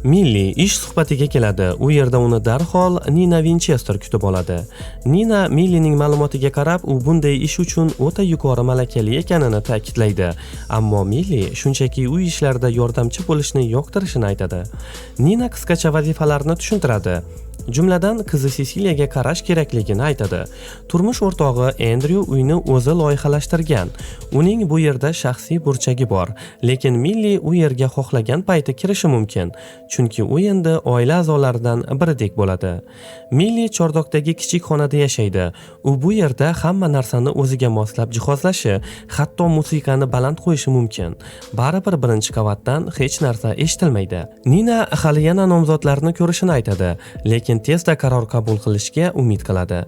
Milli ish suhbatiga keladi. U yerda uni darhol Nina Winchester kutib oladi. Nina Millining ma'lumotiga qarab, u bunday ish uchun o'ta yuqori malakali ekanini ta'kidlaydi. Ammo Milli shunchaki uy ishlarida yordamchi bo'lishni yoqtirishini aytadi. Nina qisqacha vazifalarni tushuntiradi. Jumladan, qizi Sesiliyaga qarash kerakligini aytadi. Turmush o'rtog'i Andrew uyni o'zi loyihalashtirgan. Uning bu yerda shaxsiy burchagi bor, lekin Milli u yerga xohlagan payti kirishi mumkin, chunki u endi oila a'zolaridan biridek bo'ladi. Milli chordokdagi kichik xonada yashaydi. U bu yerda hamma narsani o'ziga moslab jihozlashi, hatto musiqani baland qo'yishi mumkin. Baribir birinchi qavatdan hech narsa eshitilmaydi. Nina hali yana nomzodlarni ko'rishini aytadi, lekin tezda qaror qabul qilishga umid qiladi.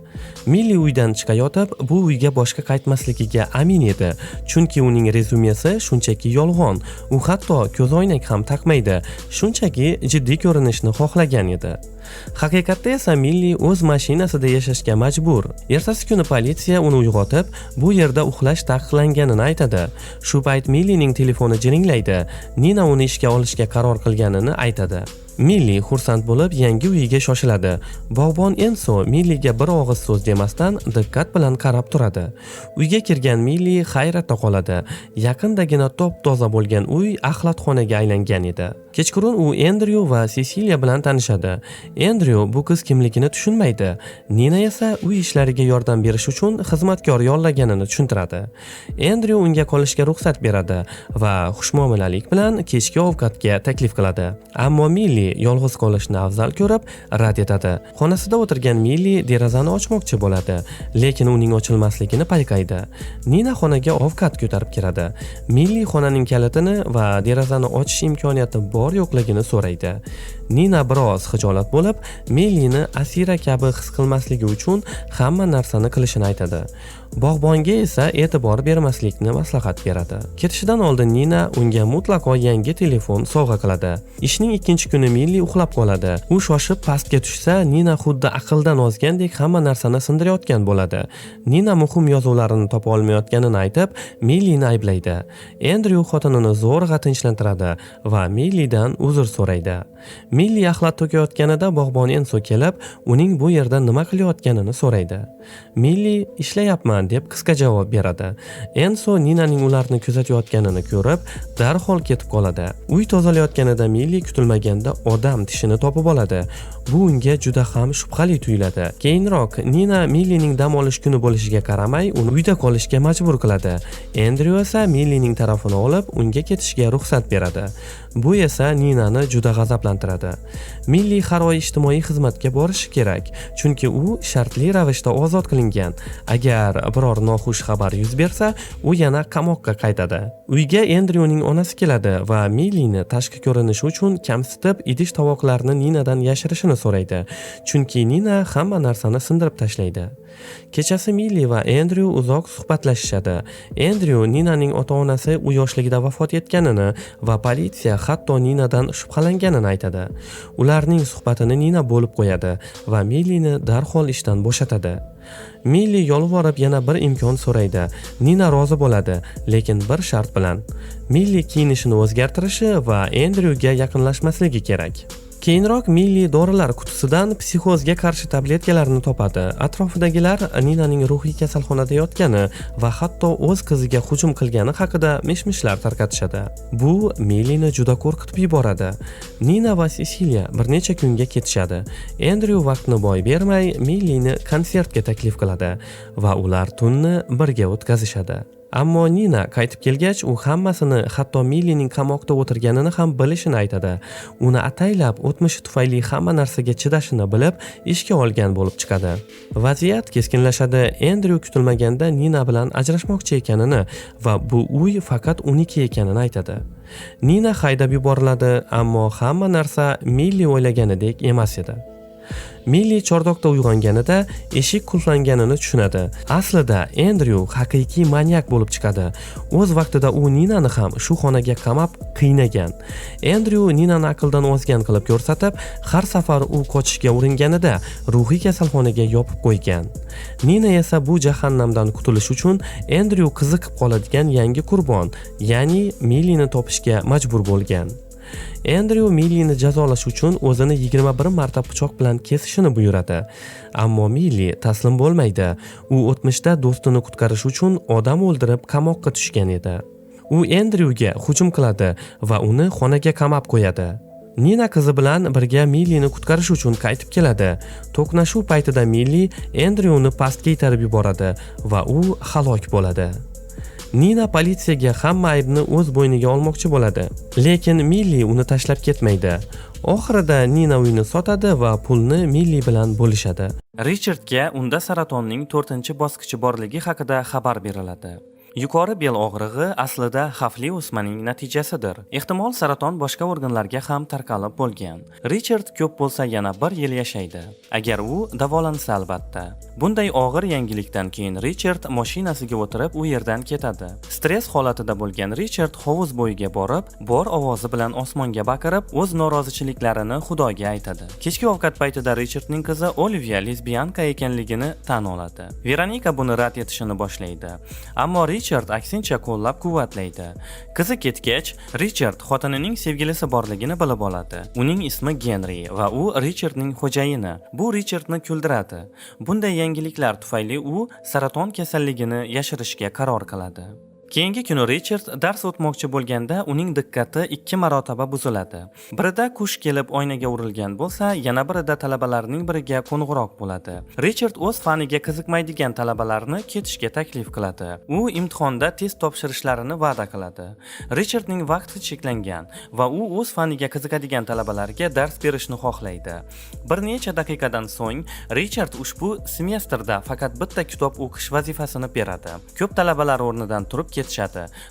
Milli uydan chiqayotib, bu uyga boshqa qaytmasligiga amin edi, chunki uning rezyumesi shunchaki yolg'on. U hatto ko'zoynak ham taqmaydi, shunchaki jiddiy ko'rinishni xohlagan edi. Haqiqatda esa Milli o'z mashinasida yashashga majbur. Ertasi kuni politsiya uni uyg'otib, bu yerda uxlash taqiqlanganini aytadi. Shu payt Millining telefoni jiringlaydi. Nina uni ishga olishga qaror qilganini aytadi. Milli xursand bo'lib yangi uyiga shoshiladi. Bog'bon Enso Milliga bir og'iz so'z demasdan diqqat bilan qarab turadi. Uyga kirgan Milli hayratda qoladi. Yaqindagina top-toza bo'lgan uy axlatxonaga aylangan edi. Kechqurun u Andrew va Cecilia bilan tanishadi. Andrew bu qiz kimligini tushunmaydi. Nina esa uy ishlariga yordam berish uchun xizmatkor yollaganini tushuntiradi. Andrew unga qolishga ruxsat beradi va xushmuomalalik bilan kechki ovqatga taklif qiladi. Ammo Milli yolg'iz qolishni afzal ko'rib, rad etadi. Xonasida o'tirgan Milli derazani ochmoqchi bo'ladi, lekin uning ochilmasligini payqaydi. Nina xonaga ovqat ko'tarib kiradi. Milli xonaning kalitini va derazani ochish imkoniyati bor yo'qligini so'raydi. Nina biroz xijolat bo'lib, Millini asira kabi his qilmasligi uchun hamma narsani qilishini aytadi. Bog'bonga esa e'tibor bermaslikni maslahat beradi. Ketishidan oldin Nina unga mutlaqo yangi telefon sovg'a qiladi. Ishning ikkinchi kuni Milli uxlab qoladi. U shoshib pastga tushsa, Nina xuddi aqldan ozgandek hamma narsani sindirayotgan bo'ladi. Nina muhim yozuvlarini topa olmayotganini aytib, Millini ayblaydi. Andrew xotinini zo'rg'a tinchlantiradi va Millidan uzr so'raydi. Milli axlat to'kayotganida bog'bon Enso kelib, uning bu yerda nima qilayotganini so'raydi. Milli ishlayapman deb qisqa javob beradi. Enso Ninaning ularni kuzatayotganini ko'rib, darhol ketib qoladi. Uy tozalayotganida Milli kutilmaganda odam tishini topib oladi. Bu unga juda ham shubhali tuyuladi. Keyinroq Nina Millining dam olish kuni bo'lishiga qaramay, uni uyda qolishga majbur qiladi. Andrew esa Millining tarafini olib, unga ketishga ruxsat beradi. Bu esa Ninani juda g'azablantiradi. Milli har oy ijtimoiy xizmatga borishi kerak, chunki u shartli ravishda ozod qilingan. Agar biror noxush xabar yuz bersa, u yana qamoqqa qaytadi. Uyga Andrewning onasi keladi va Millini tashqi ko'rinishi uchun kamsitib idish-tovoqlarni Ninadan yashirishini so'raydi, chunki Nina hamma narsani sindirib tashlaydi. Kechasi Milli va Andrew uzoq suhbatlashishadi. Andrew Ninaning ota-onasi u yoshligida vafot etganini va politsiya hatto Ninadan shubhalanganini aytadi. Ularning suhbatini Nina bo'lib qo'yadi va Millini darhol ishdan bo'shatadi. Milli yolvorib yana bir imkon so'raydi. Nina rozi bo'ladi, lekin bir shart bilan. Milli kiyinishini o'zgartirishi va Andrewga yaqinlashmasligi kerak. Keyinroq Milli dorilar qutisidan psixozga qarshi tabletkalarni topadi. Atrofidagilar Ninaning ruhiy kasalxonada yotgani va hatto o'z qiziga hujum qilgani haqida mish-mishlar tarqatishadi. Bu Millini juda qo'rqitib yuboradi. Nina va Cecilia bir necha kunga ketishadi. Andrew vaqtni boy bermay Millini konsertga taklif qiladi va ular tunni birga o'tkazishadi. Ammo Nina qaytib kelgach, u hammasini, hatto Millining qamoqda o'tirganini ham bilishini aytadi. Uni ataylab o'tmishi tufayli hamma narsaga chidashini bilib, ishga olgan bo'lib chiqadi. Vaziyat keskinlashadi. Andrew kutilmaganda Nina bilan ajrashmoqchi ekanini va bu uy faqat uniki ekanini aytadi. Nina haydab yuboriladi, ammo hamma narsa Milli o'ylaganidek emas edi. Milli chordokda uyg'onganida eshik qulflanganini tushunadi. Aslida Andrew haqiqiy manyak bo'lib chiqadi. O'z vaqtida u Ninani ham shu xonaga qamab qiynagan. Andrew Ninani aqldan ozgan qilib ko'rsatib, har safar u qochishga uringanida ruhiy kasalxonaga yopib qo'ygan. Nina esa bu jahannamdan qutulish uchun Andrew qiziqib qoladigan yangi qurbon, ya'ni Millini topishga majbur bo'lgan. Endryu Millini jazolash uchun o'zini 21 marta pichoq bilan kesishini buyuradi. Ammo Milli taslim bo'lmaydi. U o'tmishda do'stini qutqarish uchun odam o'ldirib qamoqqa tushgan edi. U Endryuga hujum qiladi va uni xonaga qamab qo'yadi. Nina qizi bilan birga Millini qutqarish uchun qaytib keladi. To'qnashuv paytida Milli Endryuni pastga itarib yuboradi va u halok bo'ladi. Nina politsiyaga hamma aybni o'z bo'yniga olmoqchi bo'ladi, lekin Milli uni tashlab ketmaydi. Oxirida Nina uyni sotadi va pulni Milli bilan bo'lishadi. Richardga unda saratonning 4-bosqichi borligi haqida xabar beriladi. Yuqori bel og'rig'i aslida xavfli o'smaning natijasidir. Ehtimol saraton boshqa organlarga ham tarqalib bo'lgan. Richard ko'p bo'lsa yana 1 yil yashaydi. Agar u davolansa albatta. Bunday og'ir yangilikdan keyin Richard mashinasiga o'tirib u yerdan ketadi. Stress holatida bo'lgan Richard hovuz bo'yiga borib, bor ovozi bilan osmonga baqirib, o'z norozichiliklarini Xudoga aytadi. Kechki ovqat paytida Richardning qizi Olivia lesbiyanka ekanligini tan oladi. Veronika buni rad etishini boshlaydi. Ammo Richard aksincha qo'llab-quvvatlaydi. Qizi ketgach, Richard xotinining sevgilisi borligini bilib oladi. Uning ismi Henry va u Richardning xo'jayini. Bu Richardni kuldiradi. Bunday yangiliklar tufayli u saraton kasalligini yashirishga qaror qiladi. Keyingi kuni Richard dars o'tmoqchi bo'lganda uning diqqati 2 marotaba buziladi. Birida qush kelib oynaga urilgan bo'lsa, yana birida talabalarning biriga qo'ng'iroq bo'ladi. Richard o'z faniga qiziqmaydigan talabalarni ketishga taklif qiladi. U imtihonda test topshirishlarini va'da qiladi. Richardning vaqti cheklangan va u o'z faniga qiziqadigan talabalarga dars berishni xohlaydi. Bir necha daqiqadan so'ng Richard ushbu semestrda faqat bitta kitob o'qish vazifasini beradi. Ko'p talabalar o'rnidan turib ketishadi.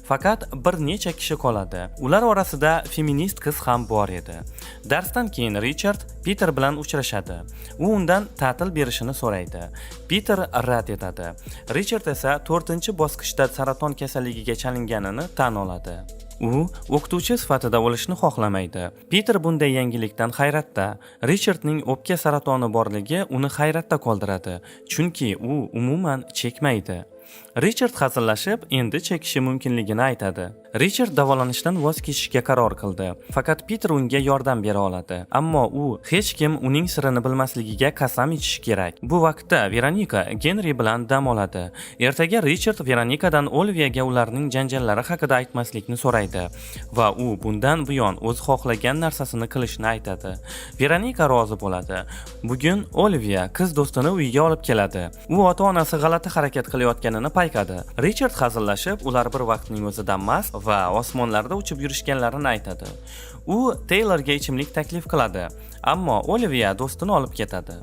Faqat bir necha kishi qoladi. Ular orasida feminist qiz ham bor edi. Darsdan keyin Richard Peter bilan uchrashadi. U undan ta'til berishini so'raydi. Peter rad etadi. Richard esa 4-bosqichda saraton kasalligiga chalinganini tan oladi. U o'qituvchi sifatida o'lishni xohlamaydi. Peter bunday yangilikdan hayratda. Richardning o'pka saratoni borligi uni hayratda qoldiradi, chunki u umuman chekmaydi. Richard hazillashib, endi chekishi mumkinligini aytadi. Richard davolanishdan voz kechishga qaror qildi. Faqat Peter unga yordam bera oladi. Ammo u hech kim uning sirini bilmasligiga qasam ichishi kerak. Bu vaqtda Veronika Henry bilan dam oladi. Ertaga Richard Veronikadan Oliviaga ularning janjallari haqida aytmaslikni so'raydi va u bundan buyon o'z xohlagan narsasini qilishni aytadi. Veronika rozi bo'ladi. Bugun Olivia qiz do'stini uyiga olib keladi. U ota-onasi g'alati harakat qilayotganini payqadi. Richard hazillashib, ular bir vaqtning o'zida mast va osmonlarda uchib yurishganlarini aytadi. U Taylorga ichimlik taklif qiladi, ammo Olivia do'stini olib ketadi.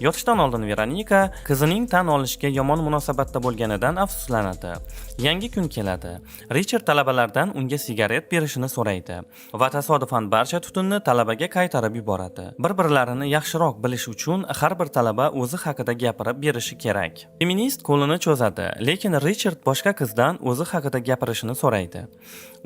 Yotishdan oldin Veronika qizining tan olishga yomon munosabatda bo'lganidan afsuslanadi. Yangi kun keladi. Richard talabalardan unga sigaret berishini so'raydi va tasodifan barcha tutunni talabaga qaytarib yuboradi. Bir-birlarini yaxshiroq bilish uchun har bir talaba o'zi haqida gapirib berishi kerak. Feminist qo'lini cho'zadi, lekin Richard boshqa qizdan o'zi haqida gapirishini so'raydi.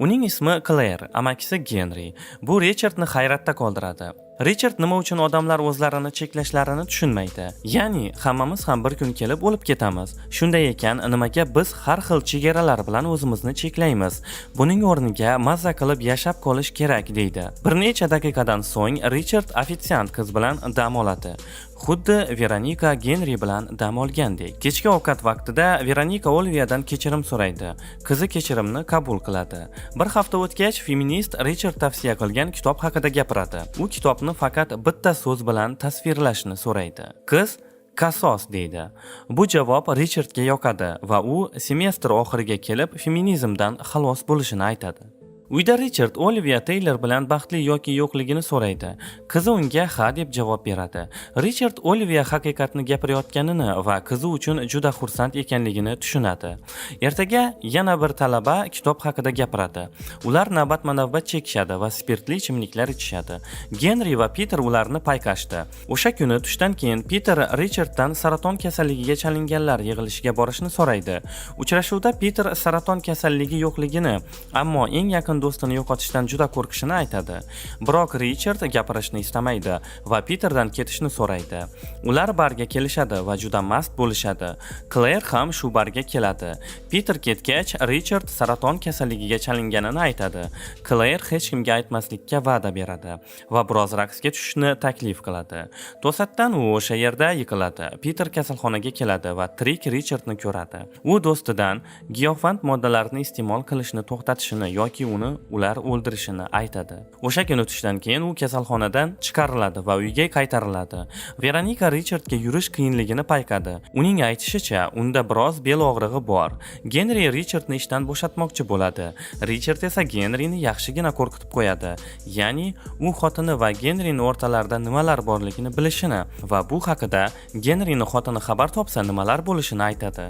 Uning ismi Claire, amakisi Henry. Bu Richardni hayratda qoldiradi. Richard nima uchun odamlar o'zlarini cheklashlarini tushunmaydi. Ya'ni hammamiz ham bir kun kelib o'lib ketamiz. Shunday ekan, nimaga biz har xil chegaralar bilan o'zimizni cheklaymiz? Buning o'rniga mazza qilib yashab qolish kerak deydi. Bir necha daqiqadan so'ng Richard ofitsiant qiz bilan dam oladi. Xuddi Veronika Henry bilan dam olgandek. Kechki ovqat vaqtida Veronika Oliviadan kechirim so'raydi. Qizi kechirimni qabul qiladi. Bir hafta o'tgach, feminist Richard tavsiya qilgan kitob haqida gapiradi. U kitobni faqat bitta so'z bilan tasvirlashni so'raydi. Qiz Qasos deydi. Bu javob Richardga yoqadi va u semestr oxiriga kelib feminizmdan xalos bo'lishini aytadi. Uyda Richard Olivia Taylor bilan baxtli yoki yo'qligini so'raydi. Qizi unga ha deb javob beradi. Richard Olivia haqiqatni gapirayotganini va qizi uchun juda xursand ekanligini tushunadi. Ertaga yana bir talaba kitob haqida gapiradi. Ular navbatma-navbat chekishadi va spirtli ichimliklar ichishadi. Henry va Peter ularni payqashdi. O'sha kuni tushdan keyin Peter Richarddan saraton kasalligiga chalinganlar yig'ilishiga borishni so'raydi. Uchrashuvda Peter saraton kasalligi yo'qligini, ammo eng yaqin do'stini yo'qotishdan juda qo'rqishini aytadi. Biroq Richard gapirishni istamaydi va Peterdan ketishni so'raydi. Ular barga kelishadi va juda mast bo'lishadi. Claire ham shu barga keladi. Peter ketgach, Richard saraton kasalligiga chalinganini aytadi. Claire hech kimga aytmaslikka va'da beradi va biroz raqsga tushishni taklif qiladi. To'satdan u o'sha yerda yiqiladi. Peter kasalxonaga keladi va tirik Richardni ko'radi. U do'stidan giyohvand moddalarni iste'mol qilishni to'xtatishini yoki uni ular o'ldirishini aytadi. O'sha kuni tushdan keyin u kasalxonadan chiqariladi va uyga qaytariladi. Veronika Richardga yurish qiyinligini payqadi. Uning aytishicha, unda biroz bel og'rig'i bor. Genri Richardni ishdan bo'shatmoqchi bo'ladi. Richard esa Genrini yaxshigina qo'rqitib qo'yadi. Ya'ni u xotini va Genrining o'rtalarida nimalar borligini bilishini va bu haqida Genrining xotini xabar topsa nimalar bo'lishini aytadi.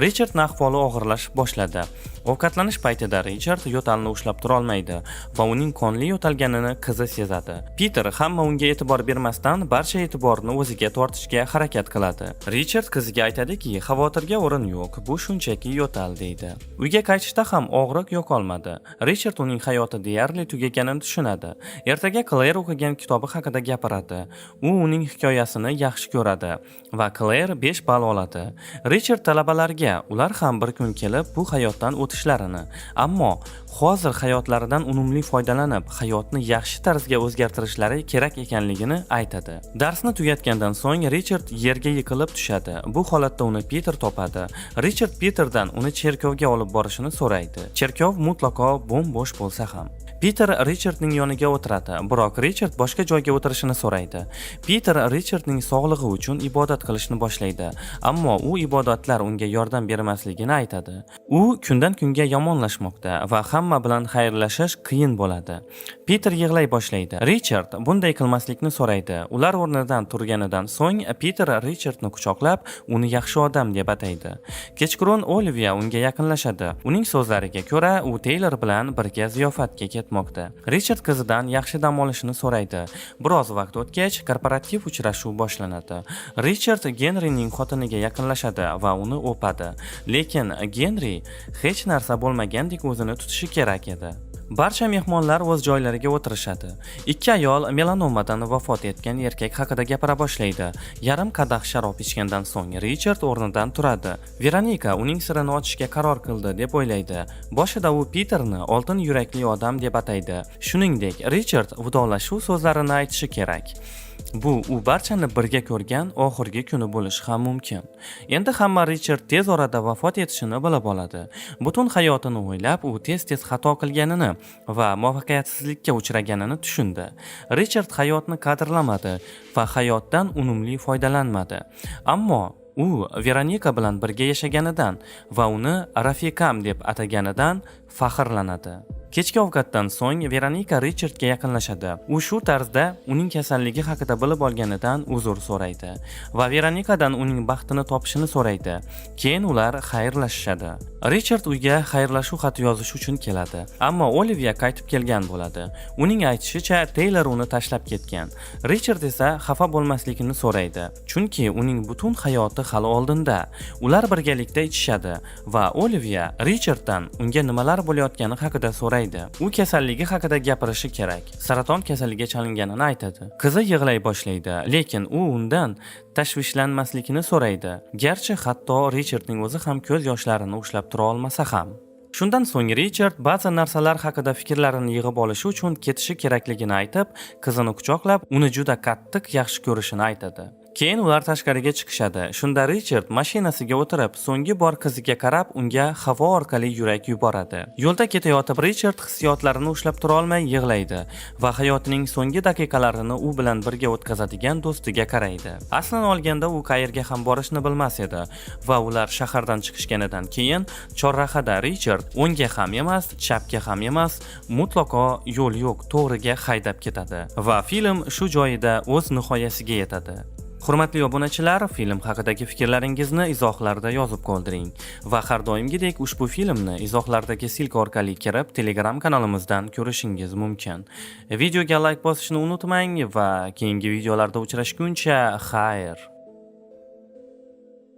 Richardning ahvoli og'irlashib boshladi. Ovqatlanish paytida Richard yo'talni ushlab tura olmaydi va uning qonli yo'talganini qizi sezadi. Peter hamma unga e'tibor bermasdan barcha e'tiborni o'ziga tortishga harakat qiladi. Richard qiziga aytadiki, xavotirga o'rin yo'q, bu shunchaki yo'tal deydi. Uyga qaytishda ham og'riq yo'qolmadi. Richard uning hayoti deyarli tugaganini tushunadi. Ertaga Claire o'qigan kitobi haqida gapiradi. U uning hikoyasini yaxshi ko'radi va Claire 5 ball oladi. Richard talabalarga ular ham bir kun kelib bu hayotdan o'tishlarini, ammo hozir hayotlaridan unumli foydalanib, hayotni yaxshi tarzga o'zgartirishlari kerak ekanligini aytadi. Darsni tugatgandan so'ng Richard yerga yiqilib tushadi. Bu holatda uni Peter topadi. Richard Peterdan uni cherkovga olib borishini so'raydi. Cherkov mutlaqo bo'm-bo'sh bo'lsa ham. Peter Richardning yoniga o'tiradi, biroq Richard boshqa joyga o'tirishini so'raydi. Peter Richardning sog'lig'i uchun ibodat qilishni boshlaydi, ammo u ibodatlar unga yordam bermasligini aytadi. U kundan kunga yomonlashmoqda va hamma bilan xayrlashish qiyin bo'ladi. Peter yig'lay boshlaydi. Richard bunday qilmaslikni so'raydi. Ular o'rnidan turganidan so'ng Peter Richardni quchoqlab, uni yaxshi odam deb ataydi. Kechqurun Olivia unga yaqinlashadi. Uning so'zlariga ko'ra, u Taylor bilan birga ziyofatga ketmoqda. Richard qizidan yaxshi dam olishini so'raydi. Biroz vaqt o'tgach, korporativ uchrashuv boshlanadi. Richard Genrining xotiniga yaqinlashadi va uni o'padi. Lekin Genri hech narsa bo'lmagandek o'zini tutishi kerak edi. Barcha mehmonlar o'z joylariga o'tirishadi. Ikki ayol melanomadan vafot etgan erkak haqida gapira boshlaydi. Yarim qadah sharob ichgandan so'ng Richard o'rnidan turadi. Veronika uning sirini ochishga qaror qildi deb o'ylaydi. Boshida u Peterni oltin yurakli odam deb ataydi. Shuningdek, Richard vidolashuv so'zlarini aytishi kerak. Bu u barchani birga ko'rgan oxirgi kuni bo'lishi ham mumkin. Endi hamma Richard tez orada vafot etishini bilib oladi. Butun hayotini o'ylab, u tez-tez xato qilganini va muvaffaqiyatsizlikka uchraganini tushundi. Richard hayotni qadrlamadi va hayotdan unumli foydalanmadi. Ammo u Veronika bilan birga yashaganidan va uni rafiqam deb ataganidan faxrlanadi. Kechki ovqatdan so'ng Veronika Richardga yaqinlashadi. U shu tarzda uning kasalligi haqida bilib olganidan uzr so'raydi va Veronikadan uning baxtini topishini so'raydi. Keyin ular xayrlashishadi. Richard uyga xayrlashuv xati yozish uchun keladi, ammo Olivia qaytib kelgan bo'ladi. Uning aytishicha, Taylor uni tashlab ketgan. Richard esa xafa bo'lmasligini so'raydi, chunki uning butun hayoti hali oldinda. Ular birgalikda ichishadi va Olivia Richarddan unga nimalar bo'layotgani haqida so'raydi. U kasalligi haqida gapirishi kerak. Saraton kasalligiga chalinganini aytadi. Qizi yig'lay boshlaydi, lekin u undan tashvishlanmasligini so'raydi. Garchi hatto Richardning o'zi ham ko'z yoshlarini ushlab tura olmasa ham. Shundan so'ng Richard ba'zi narsalar haqida fikrlarini yig'ib olishi uchun ketishi kerakligini aytib, qizini quchoqlab, uni juda qattiq yaxshi ko'rishini aytadi. Keyin ular tashqariga chiqishadi. Shunda Richard mashinasiga o'tirib, so'nggi bor qiziga qarab, unga havo orqali yurak yuboradi. Yo'lda ketayotib Richard hissiyotlarini ushlab tura olmay yig'laydi va hayotining so'nggi daqiqalarini u bilan birga o'tkazadigan do'stiga qaraydi. Aslan olganda u qayerga ham borishni bilmas edi va ular shahardan chiqishganidan keyin chorrahada Richard o'ngga ham emas, chapga ham emas, mutlaqo yo'l yo'q, to'g'riga haydab ketadi va film shu joyida o'z nihoyasiga yetadi. Hurmatli obunachilar, film haqidagi fikrlaringizni izohlarda yozib qoldiring va har doimgidek ushbu filmni izohlardagi silka orqali kirib Telegram kanalimizdan ko'rishingiz mumkin. Videoga like bosishni unutmang va keyingi videolarda uchrashguncha xayr.